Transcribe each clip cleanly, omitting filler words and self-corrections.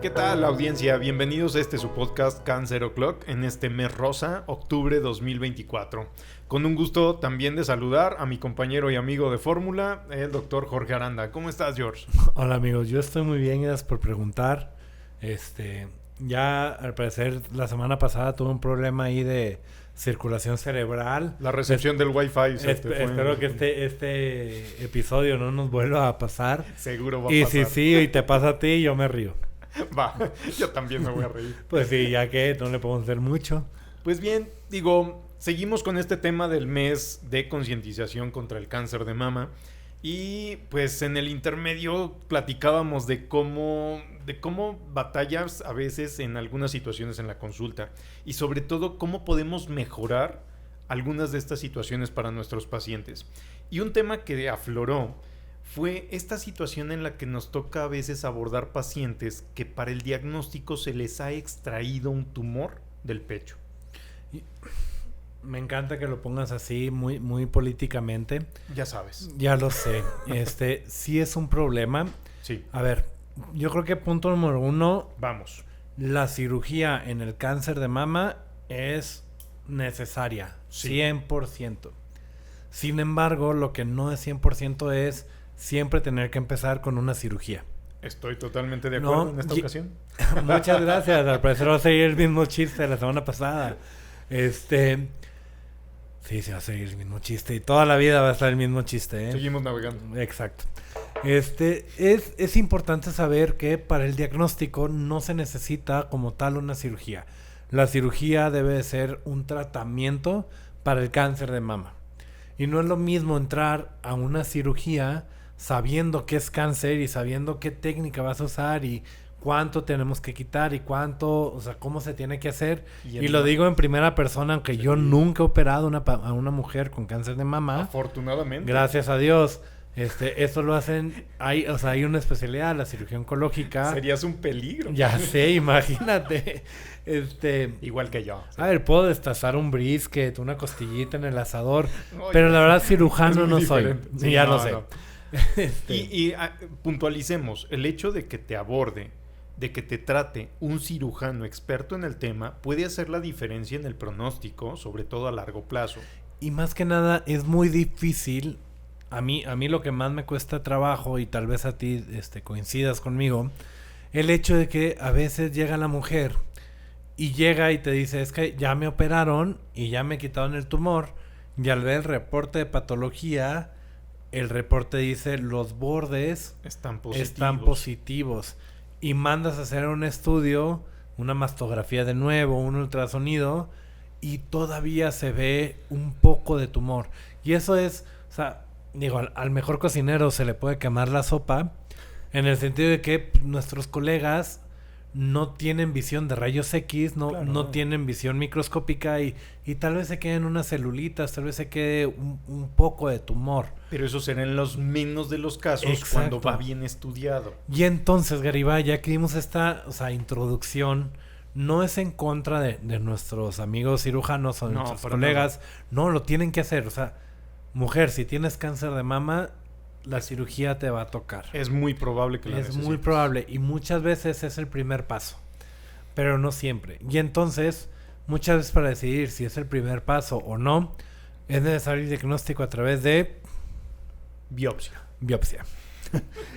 ¿Qué tal, audiencia? Bienvenidos a su podcast Cancer O'Clock en este mes rosa, octubre 2024. Con un gusto también de saludar a mi compañero y amigo de fórmula, el doctor Jorge Aranda. ¿Cómo estás, George? Hola, amigos. Yo estoy muy bien, gracias por preguntar. Ya al parecer la semana pasada tuve un problema ahí de circulación cerebral. La recepción del Wi-Fi. Espero que este episodio no nos vuelva a pasar. Seguro va a y pasar. y te pasa a ti, yo me río. Va, yo también me voy a reír. Pues sí, ya que no le podemos hacer mucho. Pues bien, seguimos con este tema del mes de concientización contra el cáncer de mama. Y pues en el intermedio platicábamos de cómo batallas a veces en algunas situaciones en la consulta. Y sobre todo cómo podemos mejorar algunas de estas situaciones para nuestros pacientes. Y un tema que afloró fue esta situación en la que nos toca a veces abordar pacientes que para el diagnóstico se les ha extraído un tumor del pecho. Me encanta que lo pongas así, muy, muy políticamente. Ya sabes. Ya lo sé. Sí es un problema. Sí. A ver, yo creo que punto número 1. Vamos. La cirugía en el cáncer de mama es necesaria. Sí. 100%. Sin embargo, lo que no es 100% es siempre tener que empezar con una cirugía. Estoy totalmente de acuerdo en esta ocasión. Muchas gracias. Al parecer va a seguir el mismo chiste de la semana pasada. Sí, se va a seguir el mismo chiste. Y toda la vida va a estar el mismo chiste, ¿eh? Seguimos navegando. Exacto. Es importante saber que para el diagnóstico no se necesita como tal una cirugía. La cirugía debe ser un tratamiento para el cáncer de mama. Y no es lo mismo entrar a una cirugía sabiendo que es cáncer y sabiendo qué técnica vas a usar y cuánto tenemos que quitar y cuánto, o sea, cómo se tiene que hacer. Y lo digo en primera persona, aunque yo nunca he operado a una mujer con cáncer de mama. Afortunadamente. Gracias a Dios. Eso lo hacen, hay una especialidad, la cirugía oncológica. Serías un peligro. Ya sé, imagínate. Igual que yo. Sí. A ver, puedo destazar un brisket, una costillita en el asador, pero la verdad cirujano no soy. Sí, ya lo sé. No. Y puntualicemos, el hecho de que te aborde, de que te trate un cirujano experto en el tema, puede hacer la diferencia en el pronóstico, sobre todo a largo plazo. Y más que nada, es muy difícil. A mí lo que más me cuesta trabajo, y tal vez a ti coincidas conmigo, el hecho de que a veces llega la mujer y llega y te dice, es que ya me operaron y ya me quitaron el tumor, y al ver el reporte de patología, el reporte dice los bordes están positivos y mandas a hacer un estudio, una mastografía de nuevo, un ultrasonido, y todavía se ve un poco de tumor. Y eso es, o sea, digo, al mejor cocinero se le puede quemar la sopa, en el sentido de que nuestros colegas no tienen visión de rayos X, no tienen visión microscópica y tal vez se queden unas celulitas, tal vez se quede un poco de tumor. Pero eso será en los menos de los casos. Exacto. Cuando va bien estudiado. Y entonces, Garibay, ya que dimos esta introducción, no es en contra de nuestros amigos cirujanos o de nuestros colegas. No, lo tienen que hacer. O sea, mujer, si tienes cáncer de mama, la cirugía te va a tocar. Es muy probable que la necesites. Es muy probable. Y muchas veces es el primer paso. Pero no siempre. Y entonces, muchas veces para decidir si es el primer paso o no, es necesario el diagnóstico a través de biopsia.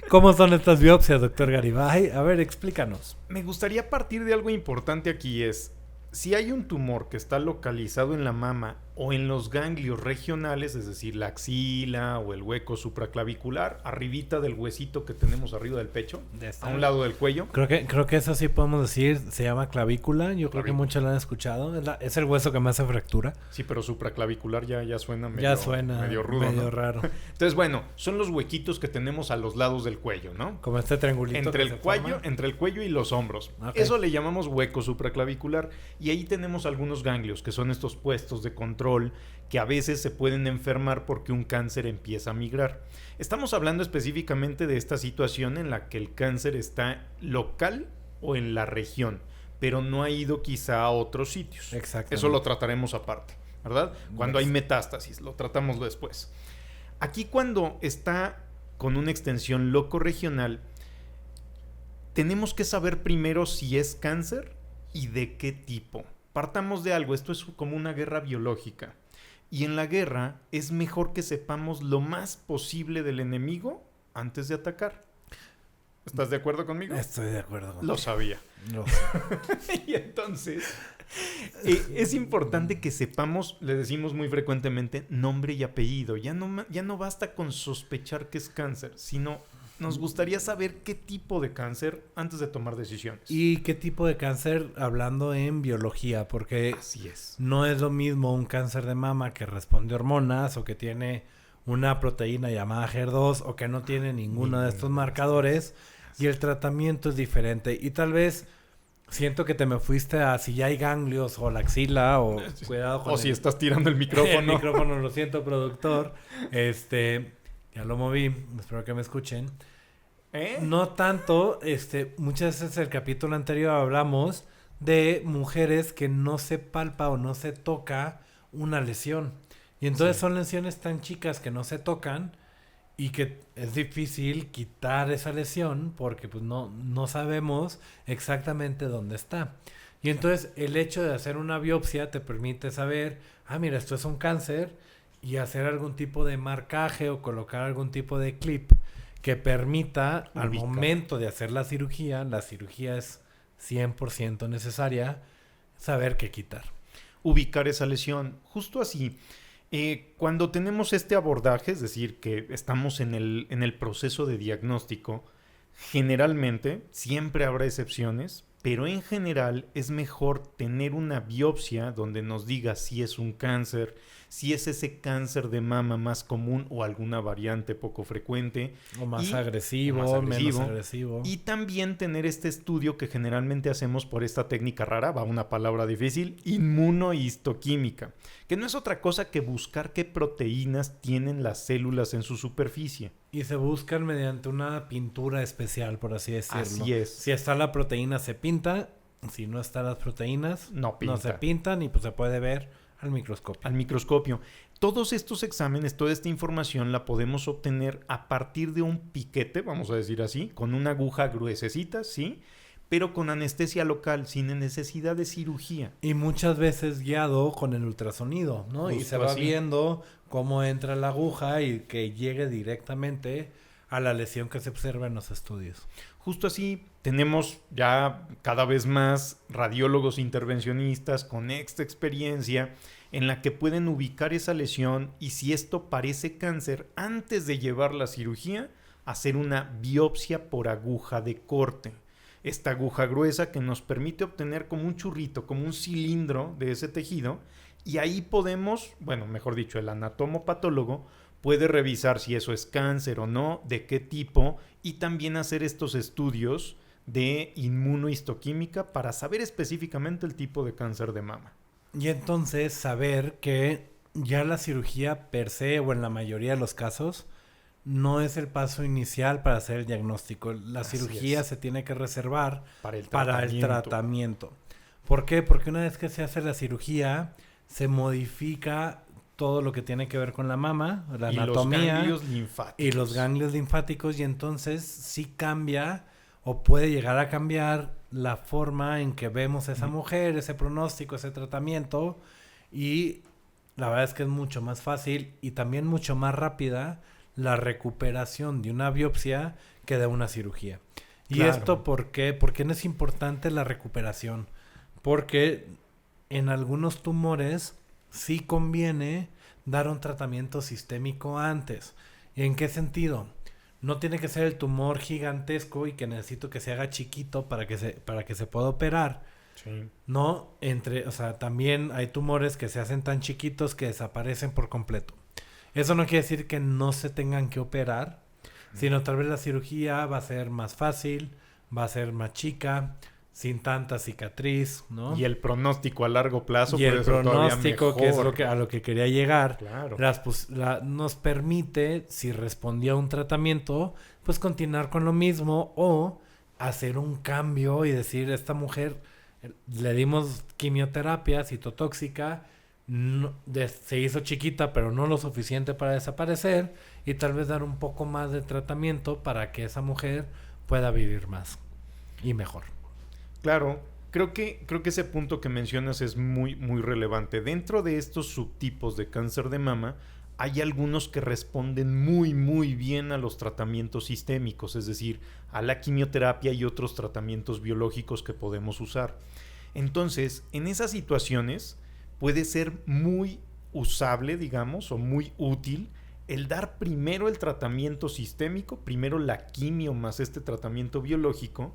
¿Cómo son estas biopsias, doctor Garibay? A ver, explícanos. Me gustaría partir de algo importante aquí si hay un tumor que está localizado en la mama o en los ganglios regionales, es decir, la axila o el hueco supraclavicular, arribita del huesito que tenemos arriba del pecho, a un lado del cuello. Creo que eso sí podemos decir, se llama clavícula. Yo creo que muchos lo han escuchado. Es el hueso que más se fractura. Sí, pero supraclavicular ya suena medio rudo. Medio raro. Entonces, bueno, son los huequitos que tenemos a los lados del cuello, ¿no? Como este triangulito. Entre el cuello y los hombros. Okay. Eso le llamamos hueco supraclavicular. Y ahí tenemos algunos ganglios, que son estos puestos de control que a veces se pueden enfermar porque un cáncer empieza a migrar. Estamos hablando específicamente de esta situación en la que el cáncer está local o en la región, pero no ha ido quizá a otros sitios. Exacto. Eso lo trataremos aparte, ¿verdad? Cuando hay metástasis, lo tratamos después. Aquí cuando está con una extensión locorregional, tenemos que saber primero si es cáncer y de qué tipo. Partamos de algo, esto es como una guerra biológica. Y en la guerra es mejor que sepamos lo más posible del enemigo antes de atacar. ¿Estás de acuerdo conmigo? Estoy de acuerdo contigo. Lo sabía. Lo sé. Y entonces, es importante que sepamos, le decimos muy frecuentemente, nombre y apellido. Ya no basta con sospechar que es cáncer, sino nos gustaría saber qué tipo de cáncer antes de tomar decisiones. ¿Y qué tipo de cáncer hablando en biología? Porque así es. No es lo mismo un cáncer de mama que responde a hormonas o que tiene una proteína llamada HER2 o que no tiene ninguno de estos marcadores. Y el tratamiento es diferente. Y tal vez siento que te me fuiste a si ya hay ganglios o la axila o cuidado con si estás tirando el micrófono. El micrófono, lo siento, productor. Ya lo moví. Espero que me escuchen. No tanto, muchas veces el capítulo anterior hablamos de mujeres que no se palpa o no se toca una lesión. Y entonces son lesiones tan chicas que no se tocan. Y que es difícil quitar esa lesión porque pues no sabemos exactamente dónde está. Y entonces el hecho de hacer una biopsia te permite saber, mira, esto es un cáncer, y hacer algún tipo de marcaje o colocar algún tipo de clip que permita al momento de hacer la cirugía es 100% necesaria, saber qué quitar. Ubicar esa lesión, justo así. Cuando tenemos este abordaje, es decir, que estamos en el proceso de diagnóstico, generalmente, siempre habrá excepciones, pero en general es mejor tener una biopsia donde nos diga si es un cáncer, si es ese cáncer de mama más común o alguna variante poco frecuente. O más agresivo, menos agresivo. Y también tener este estudio que generalmente hacemos por esta técnica rara, va una palabra difícil, inmunohistoquímica, que no es otra cosa que buscar qué proteínas tienen las células en su superficie. Y se buscan mediante una pintura especial, por así decirlo. Así es. Si está la proteína, se pinta. Si no están las proteínas, no se pintan y pues se puede ver al microscopio. Todos estos exámenes, toda esta información la podemos obtener a partir de un piquete, vamos a decir así, con una aguja gruesecita, ¿sí? Pero con anestesia local, sin necesidad de cirugía. Y muchas veces guiado con el ultrasonido, ¿no? Justo y se va viendo cómo entra la aguja y que llegue directamente a la lesión que se observa en los estudios. Justo así, tenemos ya cada vez más radiólogos intervencionistas con esta experiencia en la que pueden ubicar esa lesión y si esto parece cáncer, antes de llevar la cirugía, hacer una biopsia por aguja de corte. Esta aguja gruesa que nos permite obtener como un churrito, como un cilindro de ese tejido, y ahí podemos, mejor dicho, el anatomopatólogo puede revisar si eso es cáncer o no, de qué tipo, y también hacer estos estudios de inmunohistoquímica para saber específicamente el tipo de cáncer de mama. Y entonces saber que ya la cirugía per se, o en la mayoría de los casos, no es el paso inicial para hacer el diagnóstico. La cirugía se tiene que reservar para el tratamiento. ¿Por qué? Porque una vez que se hace la cirugía, se modifica todo lo que tiene que ver con la mama, la anatomía y los ganglios linfáticos, y entonces sí cambia o puede llegar a cambiar la forma en que vemos a esa mujer, ese pronóstico, ese tratamiento, y la verdad es que es mucho más fácil y también mucho más rápida la recuperación de una biopsia que de una cirugía. ¿Y esto por qué? ¿Por qué no es importante la recuperación? Porque en algunos tumores sí conviene dar un tratamiento sistémico antes. ¿Y en qué sentido? No tiene que ser el tumor gigantesco y que necesito que se haga chiquito para que se pueda operar. Sí. No, también hay tumores que se hacen tan chiquitos que desaparecen por completo. Eso no quiere decir que no se tengan que operar, sino tal vez la cirugía va a ser más fácil, va a ser más chica, sin tanta cicatriz, ¿no? Y el pronóstico a largo plazo puede ser todavía mejor. Que es a lo que quería llegar. Claro. Nos permite, si respondía a un tratamiento, pues continuar con lo mismo o hacer un cambio y decir, esta mujer le dimos quimioterapia citotóxica, se hizo chiquita pero no lo suficiente para desaparecer, y tal vez dar un poco más de tratamiento para que esa mujer pueda vivir más. y mejor. Claro, creo que ese punto que mencionas es muy, muy relevante. Dentro de estos subtipos de cáncer de mama, hay algunos que responden muy, muy bien a los tratamientos sistémicos, es decir, a la quimioterapia y otros tratamientos biológicos que podemos usar. Entonces, en esas situaciones puede ser muy usable, digamos, o muy útil el dar primero el tratamiento sistémico, primero la quimio más este tratamiento biológico,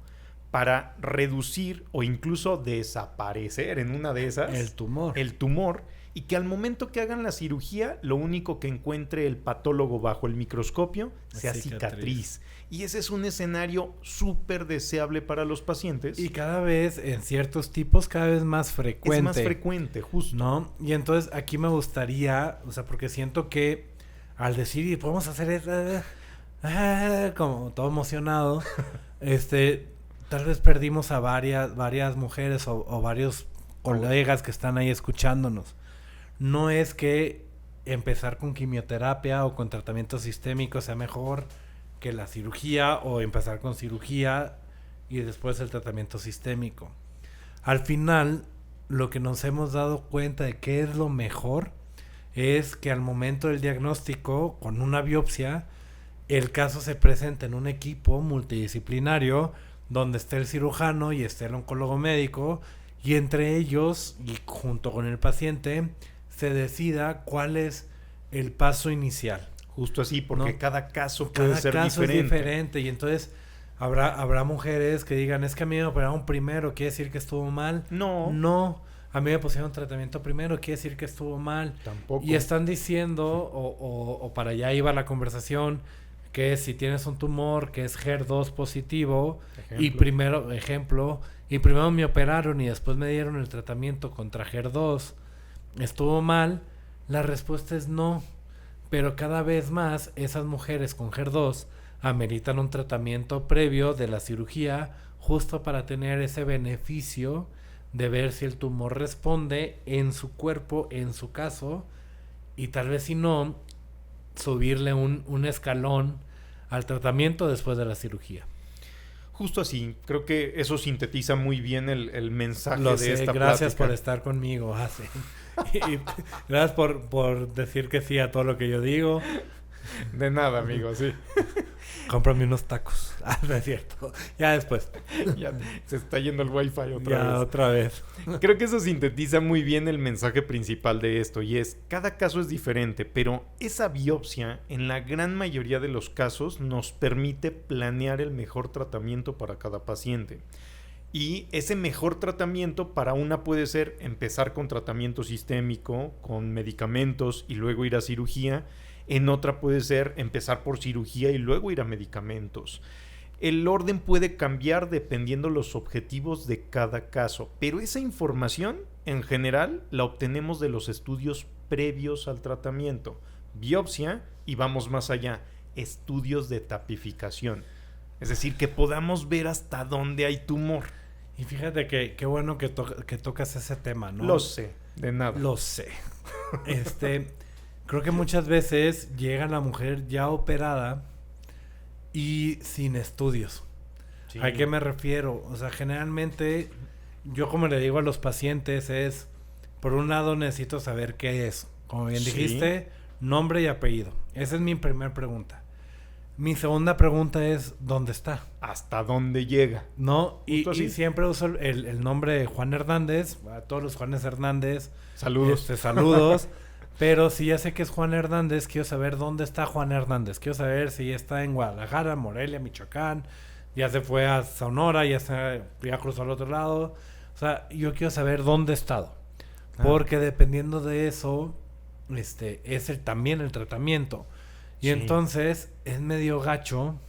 para reducir o incluso desaparecer en una de esas el tumor, y que al momento que hagan la cirugía, lo único que encuentre el patólogo bajo el microscopio sea cicatriz. Y ese es un escenario súper deseable para los pacientes. Y cada vez, en ciertos tipos, cada vez más frecuente. Es más frecuente, justo. ¿No? Y entonces aquí me gustaría, o sea, porque siento que al decir, podemos hacer eso, como todo emocionado, tal vez perdimos a varias mujeres o varios colegas que están ahí escuchándonos. No es que empezar con quimioterapia o con tratamiento sistémico sea mejor que la cirugía, o empezar con cirugía y después el tratamiento sistémico. Al final, lo que nos hemos dado cuenta de qué es lo mejor es que al momento del diagnóstico, con una biopsia, el caso se presenta en un equipo multidisciplinario donde esté el cirujano y esté el oncólogo médico, y entre ellos y junto con el paciente se decida cuál es el paso inicial. Justo así, porque ¿no? cada caso puede ser caso diferente. Es diferente, y entonces habrá mujeres que digan, es que a mí me operaron primero, ¿quiere decir que estuvo mal? No, a mí me pusieron tratamiento primero, ¿quiere decir que estuvo mal? Tampoco. Y están diciendo, o para allá iba la conversación, que si tienes un tumor que es HER2 positivo, y primero me operaron y después me dieron el tratamiento contra HER2, ¿estuvo mal? La respuesta es no. Pero cada vez más esas mujeres con HER2 ameritan un tratamiento previo de la cirugía, justo para tener ese beneficio de ver si el tumor responde en su cuerpo, en su caso, y tal vez si no, subirle un escalón al tratamiento después de la cirugía. Justo así, creo que eso sintetiza muy bien el mensaje de esta gracias plática. Por estar conmigo, sí. Y gracias por decir que sí a todo lo que yo digo. De nada, amigo, sí. Cómprame unos tacos. No es cierto. Ya después. Ya se está yendo el wifi otra vez. Creo que eso sintetiza muy bien el mensaje principal de esto, y es, cada caso es diferente, pero esa biopsia, en la gran mayoría de los casos, nos permite planear el mejor tratamiento para cada paciente. Y ese mejor tratamiento para una puede ser empezar con tratamiento sistémico, con medicamentos y luego ir a cirugía. En otra puede ser empezar por cirugía y luego ir a medicamentos. El orden puede cambiar dependiendo los objetivos de cada caso, pero esa información en general la obtenemos de los estudios previos al tratamiento. Biopsia, y vamos más allá, estudios de tapificación. Es decir, que podamos ver hasta dónde hay tumor. Y fíjate que qué bueno que tocas ese tema, ¿no? Lo sé, de nada. Lo sé. Creo que muchas veces llega la mujer ya operada y sin estudios. Sí. ¿A qué me refiero? O sea, generalmente yo, como le digo a los pacientes, es, por un lado necesito saber qué es. Como bien dijiste, nombre y apellido. Esa es mi primera pregunta. Mi segunda pregunta es, ¿dónde está? ¿Hasta dónde llega? ¿No? Y siempre uso el nombre de Juan Hernández. A todos los Juanes Hernández. Saludos. Saludos. Pero si ya sé que es Juan Hernández, quiero saber dónde está Juan Hernández. Quiero saber si está en Guadalajara, Morelia, Michoacán. Ya se fue a Sonora, ya cruzó al otro lado. O sea, yo quiero saber dónde ha estado. Porque dependiendo de eso, es también el tratamiento. Y entonces es medio gacho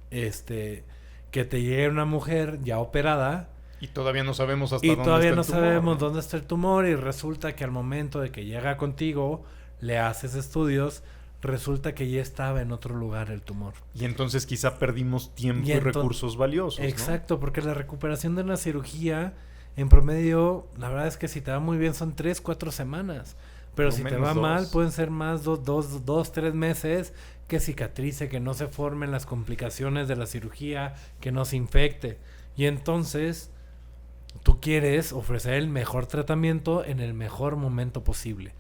que te llegue una mujer ya operada y todavía no sabemos hasta dónde está el tumor. Y todavía no sabemos dónde está el tumor, y resulta que al momento de que llega contigo, le haces estudios, resulta que ya estaba en otro lugar el tumor. Y entonces quizá perdimos tiempo y recursos valiosos, exacto, ¿no? Porque la recuperación de una cirugía, en promedio, la verdad es que si te va muy bien son 3-4 semanas. Pero si te va mal, pueden ser más 2-3 meses, que cicatrice, que no se formen las complicaciones de la cirugía, que no se infecte. Y entonces tú quieres ofrecer el mejor tratamiento en el mejor momento posible.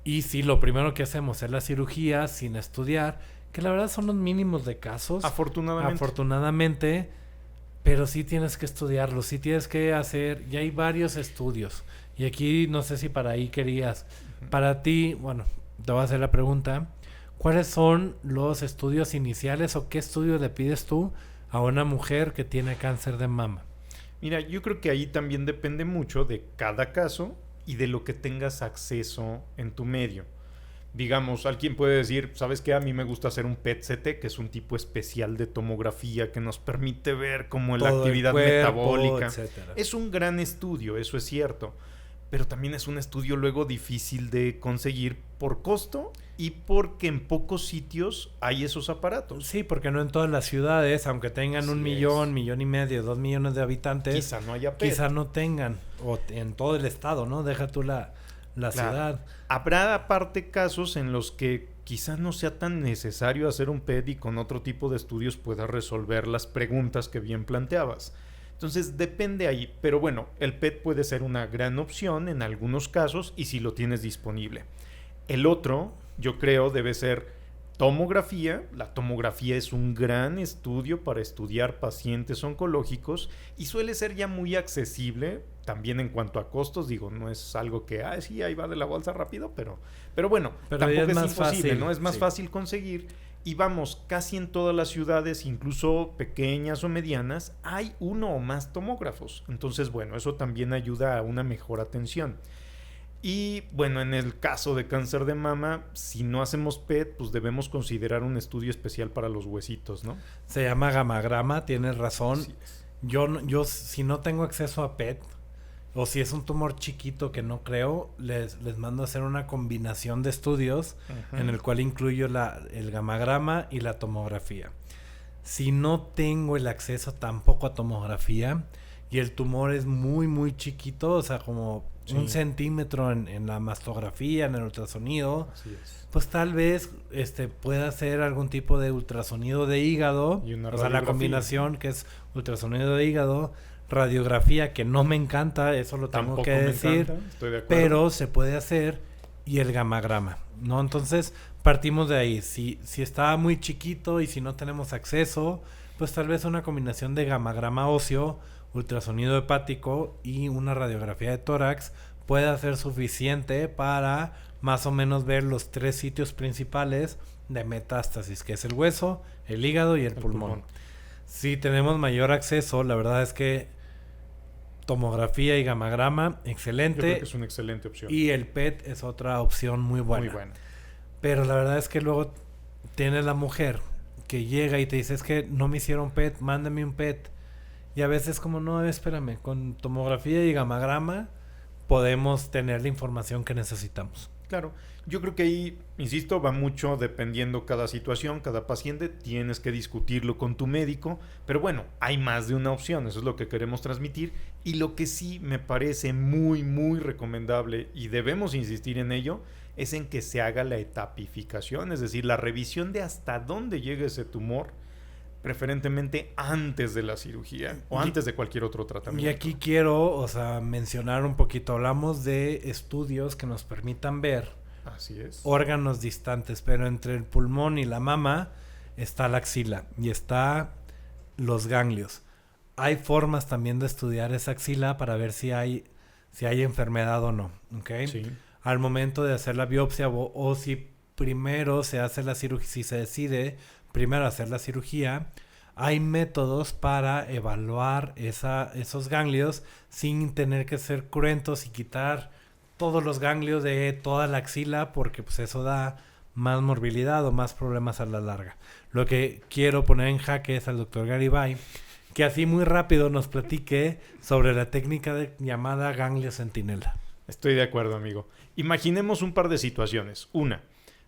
Y si lo primero que hacemos es la cirugía sin estudiar, que la verdad son los mínimos de casos. Afortunadamente, pero sí tienes que estudiarlo, sí tienes que hacer, ya hay varios estudios. Y aquí no sé si para ahí querías, para ti, bueno, te voy a hacer la pregunta, ¿cuáles son los estudios iniciales o qué estudio le pides tú a una mujer que tiene cáncer de mama? Mira, yo creo que ahí también depende mucho de cada caso y de lo que tengas acceso en tu medio. Digamos, alguien puede decir, ¿sabes qué? A mí me gusta hacer un PET-CT, que es un tipo especial de tomografía que nos permite ver como la actividad metabólica. Etcétera. Es un gran estudio, eso es cierto. Pero también es un estudio luego difícil de conseguir por costo y porque en pocos sitios hay esos aparatos. Sí, porque no en todas las ciudades, aunque tengan un millón, millón y medio, 2 millones de habitantes, quizá no haya PET. Quizá no tengan, o en todo el estado, ¿no? Deja tú la ciudad. Habrá aparte casos en los que quizás no sea tan necesario hacer un PET y con otro tipo de estudios puedas resolver las preguntas que bien planteabas. Entonces depende ahí, pero bueno, el PET puede ser una gran opción en algunos casos y si lo tienes disponible. El otro, yo creo, debe ser tomografía. La tomografía es un gran estudio para estudiar pacientes oncológicos y suele ser ya muy accesible también en cuanto a costos. Digo, no es algo que, sí, ahí va de la bolsa rápido, pero bueno, tampoco es imposible, fácil, ¿no? Es más fácil conseguir. Y vamos, casi en todas las ciudades, incluso pequeñas o medianas, hay uno o más tomógrafos. Entonces, bueno, eso también ayuda a una mejor atención. Y bueno, en el caso de cáncer de mama, si no hacemos PET, pues debemos considerar un estudio especial para los huesitos, ¿no? Se llama gamagrama, tienes razón. Yo si no tengo acceso a PET, o si es un tumor chiquito que no creo, les mando a hacer una combinación de estudios en el cual incluyo el gamagrama y la tomografía. Si no tengo el acceso tampoco a tomografía y el tumor es muy, muy chiquito, o sea, como 1 centímetro en la mastografía, en el ultrasonido, pues tal vez pueda hacer algún tipo de ultrasonido de hígado, o sea, la combinación que es ultrasonido de hígado, radiografía, que no me encanta, eso lo tengo que decir, estoy de acuerdo, pero se puede hacer, y el gamagrama, ¿no? Entonces partimos de ahí. Si está muy chiquito y si no tenemos acceso, pues tal vez una combinación de gamagrama óseo, ultrasonido hepático y una radiografía de tórax puede ser suficiente para más o menos ver los 3 sitios principales de metástasis, que es el hueso, el hígado y el pulmón. Si tenemos mayor acceso, la verdad es que tomografía y gamagrama, excelente. Yo creo que es una excelente opción. Y el PET es otra opción muy buena. Muy buena. Pero la verdad es que luego tienes la mujer que llega y te dice, es que no me hicieron PET, mándame un PET. Y a veces como, no, espérame, con tomografía y gamagrama podemos tener la información que necesitamos. Claro, yo creo que ahí, insisto, va mucho dependiendo cada situación, cada paciente, tienes que discutirlo con tu médico, pero bueno, hay más de una opción, eso es lo que queremos transmitir, y lo que sí me parece muy, muy recomendable, y debemos insistir en ello, es en que se haga la etapificación, es decir, la revisión de hasta dónde llega ese tumor, preferentemente antes de la cirugía o antes de cualquier otro tratamiento. Y aquí quiero, mencionar un poquito, hablamos de estudios que nos permitan ver órganos distantes, pero entre el pulmón y la mama está la axila y está los ganglios. Hay formas también de estudiar esa axila para ver si hay enfermedad o no, ¿ok? Sí. Al momento de hacer la biopsia o si primero se hace la cirugía, si se decide primero hacer la cirugía, hay métodos para evaluar esos ganglios sin tener que ser cruentos y quitar todos los ganglios de toda la axila, porque pues eso da más morbilidad o más problemas a la larga. Lo que quiero poner en jaque es al doctor Garibay, que así muy rápido nos platique sobre la técnica llamada ganglio centinela. Estoy de acuerdo, amigo. Imaginemos un par de situaciones. Una,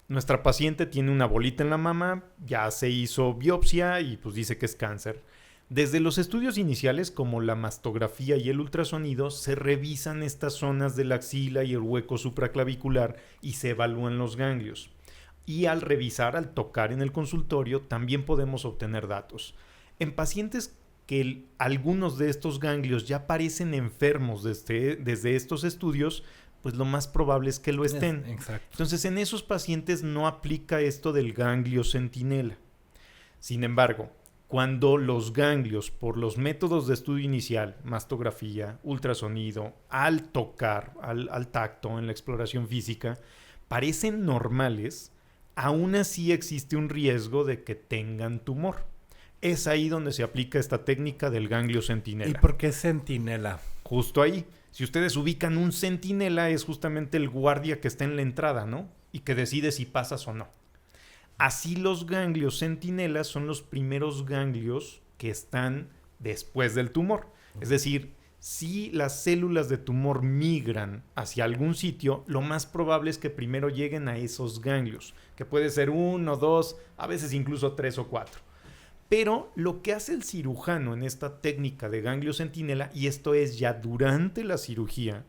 nuestra paciente tiene una bolita en la mama, ya se hizo biopsia y pues dice que es cáncer. Desde los estudios iniciales como la mastografía y el ultrasonido se revisan estas zonas de la axila y el hueco supraclavicular y se evalúan los ganglios. Y al revisar, al tocar en el consultorio, también podemos obtener datos. En pacientes que algunos de estos ganglios ya parecen enfermos desde estos estudios, pues lo más probable es que lo estén. Exacto. Entonces, en esos pacientes no aplica esto del ganglio centinela. Sin embargo, cuando los ganglios, por los métodos de estudio inicial, mastografía, ultrasonido, al tocar, al tacto, en la exploración física, parecen normales, aún así existe un riesgo de que tengan tumor. Es ahí donde se aplica esta técnica del ganglio centinela. ¿Y por qué centinela? Justo ahí. Si ustedes ubican un centinela, es justamente el guardia que está en la entrada, ¿no? Y que decide si pasas o no. Así los ganglios centinelas son los primeros ganglios que están después del tumor. Es decir, si las células de tumor migran hacia algún sitio, lo más probable es que primero lleguen a esos ganglios, que puede ser 1, 2, a veces incluso 3 o 4. Pero lo que hace el cirujano en esta técnica de ganglio centinela, y esto es ya durante la cirugía,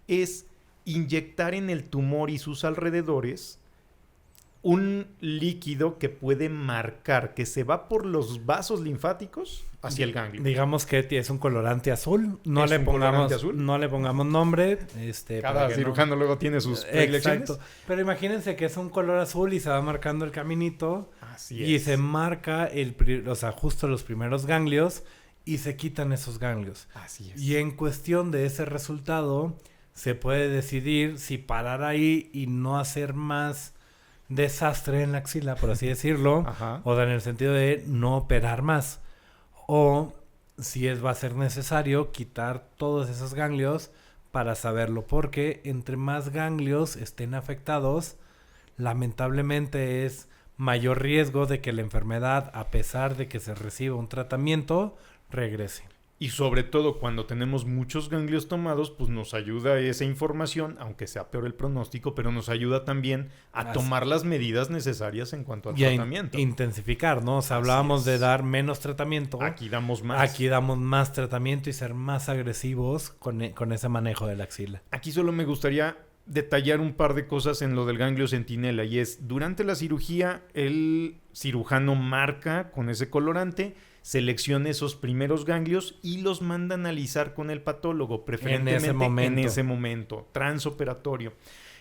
es inyectar en el tumor y sus alrededores un líquido que puede marcar, que se va por los vasos linfáticos hacia el ganglio. Digamos que es un colorante azul. No Es le un pongamos colorante azul. No le pongamos nombre. Cada cirujano luego tiene sus predilecciones. Exacto. Pero imagínense que es un color azul y se va marcando el caminito. Así y es. se marca justo los primeros ganglios y se quitan esos ganglios. Así es. Y en cuestión de ese resultado se puede decidir si parar ahí y no hacer más desastre en la axila, por así decirlo. Ajá. O en el sentido de no operar más. O si va a ser necesario quitar todos esos ganglios para saberlo. Porque entre más ganglios estén afectados, lamentablemente es mayor riesgo de que la enfermedad, a pesar de que se reciba un tratamiento, regrese. Y sobre todo cuando tenemos muchos ganglios tomados, pues nos ayuda esa información, aunque sea peor el pronóstico, pero nos ayuda también a tomar las medidas necesarias en cuanto al tratamiento. Intensificar, ¿no? O sea, hablábamos de dar menos tratamiento. Aquí damos más. Aquí damos más tratamiento y ser más agresivos con ese manejo de la axila. Aquí solo me gustaría detallar un par de cosas en lo del ganglio centinela, y es, durante la cirugía, el cirujano marca con ese colorante, selecciona esos primeros ganglios y los manda a analizar con el patólogo, preferentemente en ese momento, transoperatorio.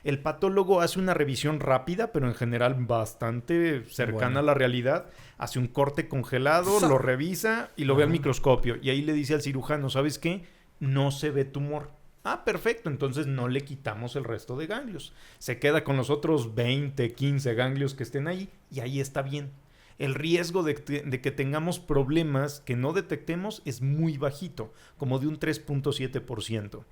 El patólogo hace una revisión rápida, pero en general bastante cercana a la realidad. Hace un corte congelado, lo revisa y lo ve al microscopio. Y ahí le dice al cirujano, ¿sabes qué? No se ve tumor. Ah, perfecto, entonces no le quitamos el resto de ganglios. Se queda con los otros 20, 15 ganglios que estén ahí y ahí está bien. El riesgo de que tengamos problemas que no detectemos es muy bajito, como de un 3.7%.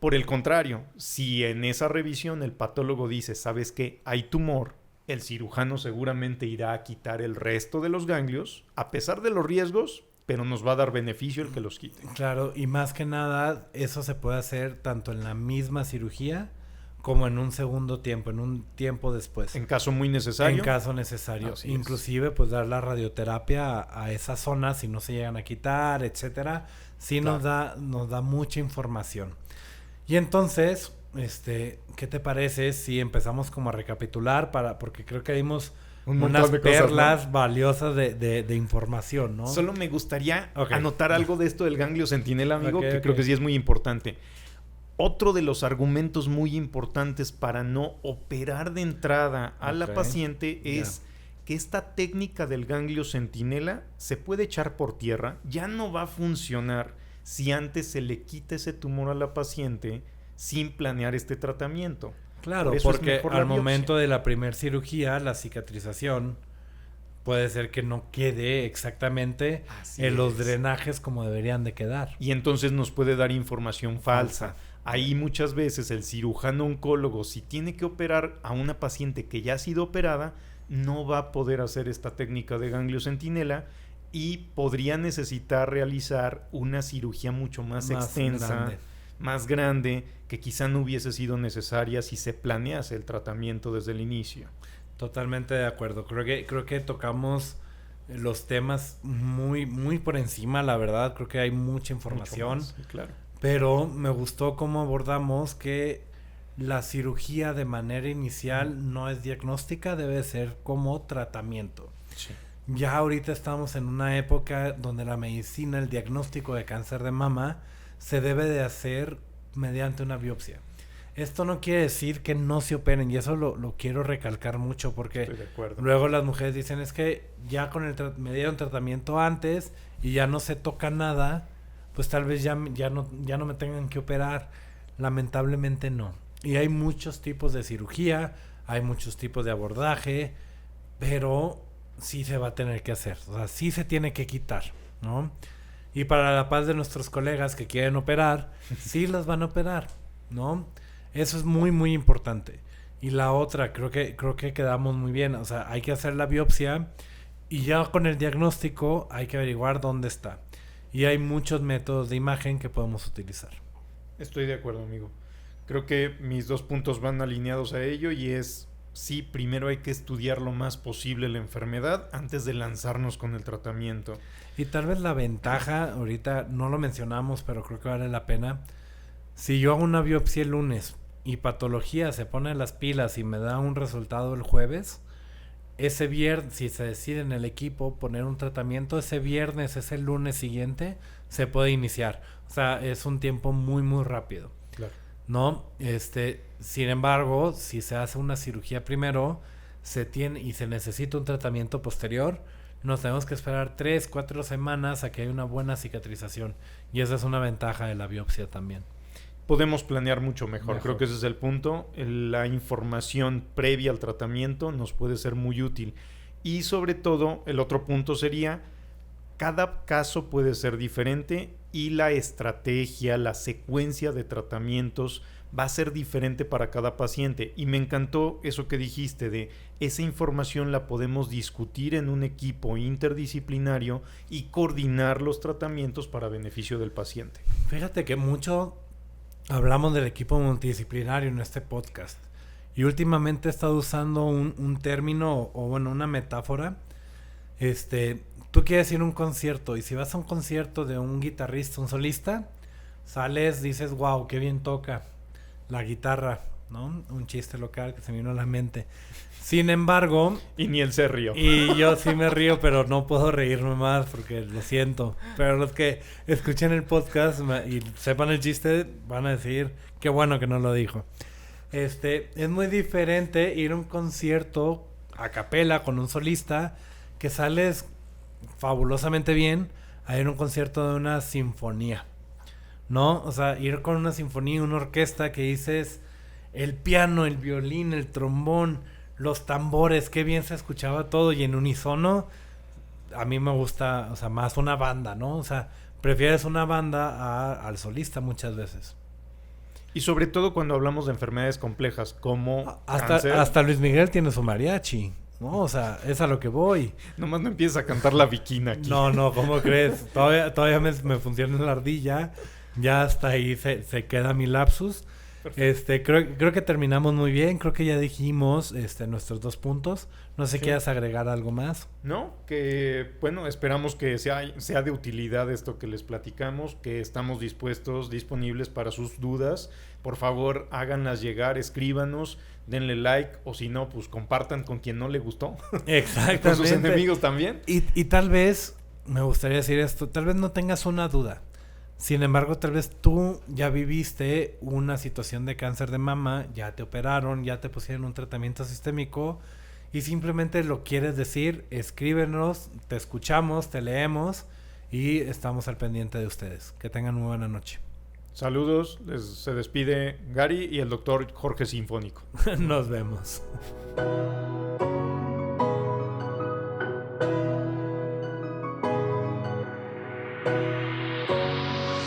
Por el contrario, si en esa revisión el patólogo dice, ¿sabes qué? Hay tumor, el cirujano seguramente irá a quitar el resto de los ganglios, a pesar de los riesgos, pero nos va a dar beneficio el que los quite. Claro, y más que nada, eso se puede hacer tanto en la misma cirugía como en un segundo tiempo, en un tiempo después. En caso muy necesario. En caso necesario. Así inclusive, pues dar la radioterapia a esa zona si no se llegan a quitar, etcétera. Sí, claro. nos da mucha información. Y entonces, ¿qué te parece si empezamos como a recapitular porque creo que dimos unas perlas, ¿no?, valiosas de información, ¿no? Solo me gustaría anotar algo de esto del ganglio centinela, amigo, que creo que sí es muy importante. Otro de los argumentos muy importantes para no operar de entrada a la paciente es que esta técnica del ganglio centinela se puede echar por tierra, ya no va a funcionar si antes se le quita ese tumor a la paciente sin planear este tratamiento. Claro, porque al momento de la primer cirugía, la cicatrización puede ser que no quede exactamente en los drenajes como deberían de quedar. Y entonces nos puede dar información falsa. Ahí muchas veces el cirujano oncólogo, si tiene que operar a una paciente que ya ha sido operada, no va a poder hacer esta técnica de ganglio centinela y podría necesitar realizar una cirugía mucho más extensa, más grande, que quizá no hubiese sido necesaria si se planease el tratamiento desde el inicio. Totalmente de acuerdo. Creo que tocamos los temas muy, muy por encima, la verdad. Creo que hay mucha información. Mucho más, claro. Pero me gustó cómo abordamos que la cirugía de manera inicial no es diagnóstica, debe ser como tratamiento. Sí. ya ahorita estamos en una época donde la medicina, el diagnóstico de cáncer de mama, se debe de hacer mediante una biopsia. Esto no quiere decir que no se operen, y eso lo quiero recalcar mucho, porque luego las mujeres dicen, es que ya con me dieron tratamiento antes y ya no se toca nada, pues tal vez ya no me tengan que operar. Lamentablemente no. Y hay muchos tipos de cirugía, hay muchos tipos de abordaje, pero sí se va a tener que hacer, o sea, sí se tiene que quitar, ¿no? Y para la paz de nuestros colegas que quieren operar, sí las van a operar, ¿no? Eso es muy, muy importante. Y la otra, creo que quedamos muy bien. O sea, hay que hacer la biopsia y ya con el diagnóstico hay que averiguar dónde está. Y hay muchos métodos de imagen que podemos utilizar. Estoy de acuerdo, amigo. Creo que mis 2 puntos van alineados a ello y es, sí, primero hay que estudiar lo más posible la enfermedad antes de lanzarnos con el tratamiento. Y tal vez la ventaja, ahorita no lo mencionamos, pero creo que vale la pena. Si yo hago una biopsia el lunes y patología se pone las pilas y me da un resultado el jueves, ese viernes, si se decide en el equipo poner un tratamiento, ese viernes, ese lunes siguiente, se puede iniciar. O sea, es un tiempo muy, muy rápido. Claro. ¿No? Sin embargo, si se hace una cirugía primero, y se necesita un tratamiento posterior, nos tenemos que esperar 3-4 semanas a que haya una buena cicatrización. Y esa es una ventaja de la biopsia también. Podemos planear mucho mejor. Creo que ese es el punto. La información previa al tratamiento nos puede ser muy útil. Y sobre todo, el otro punto sería, cada caso puede ser diferente y la estrategia, la secuencia de tratamientos va a ser diferente para cada paciente. Y me encantó eso que dijiste de esa información la podemos discutir en un equipo interdisciplinario y coordinar los tratamientos para beneficio del paciente. Fíjate que mucho hablamos del equipo multidisciplinario en este podcast. Y últimamente he estado usando un término o bueno, una metáfora. Tú quieres ir a un concierto y si vas a un concierto de un guitarrista, un solista, sales, dices, wow, qué bien toca la guitarra, ¿no? Un chiste local que se me vino a la mente. Sin embargo... Y ni él se rió. Y yo sí me río, pero no puedo reírme más porque lo siento. Pero los que escuchen el podcast y sepan el chiste van a decir, qué bueno que no lo dijo. Es muy diferente ir a un concierto a capela con un solista que sales fabulosamente bien a ir a un concierto de una sinfonía, ¿no? O sea, ir con una sinfonía, una orquesta que dices el piano, el violín, el trombón, los tambores, qué bien se escuchaba todo y en unísono. A mí me gusta, o sea, más una banda, ¿no? O sea, prefieres una banda al solista muchas veces. Y sobre todo cuando hablamos de enfermedades complejas como cáncer. Hasta Luis Miguel tiene su mariachi, ¿no? O sea, es a lo que voy. Nomás no empiezas a cantar la viquina aquí. No, ¿cómo crees? Todavía me funciona la ardilla. Ya hasta ahí se queda mi lapsus. Creo que terminamos muy bien. Creo que ya dijimos nuestros 2 puntos. No sé si quieras agregar algo más. No, que bueno, esperamos que sea de utilidad esto que les platicamos, que estamos disponibles para sus dudas. Por favor, háganlas llegar, escríbanos, denle like o si no, pues compartan con quien no le gustó. Exactamente. Con sus enemigos también. Y tal vez, me gustaría decir esto, tal vez no tengas una duda. Sin embargo, tal vez tú ya viviste una situación de cáncer de mama, ya te operaron, ya te pusieron un tratamiento sistémico y simplemente lo quieres decir, escríbenos, te escuchamos, te leemos y estamos al pendiente de ustedes. Que tengan muy buena noche. Saludos, se despide Gary y el doctor Jorge Sinfónico. Nos vemos.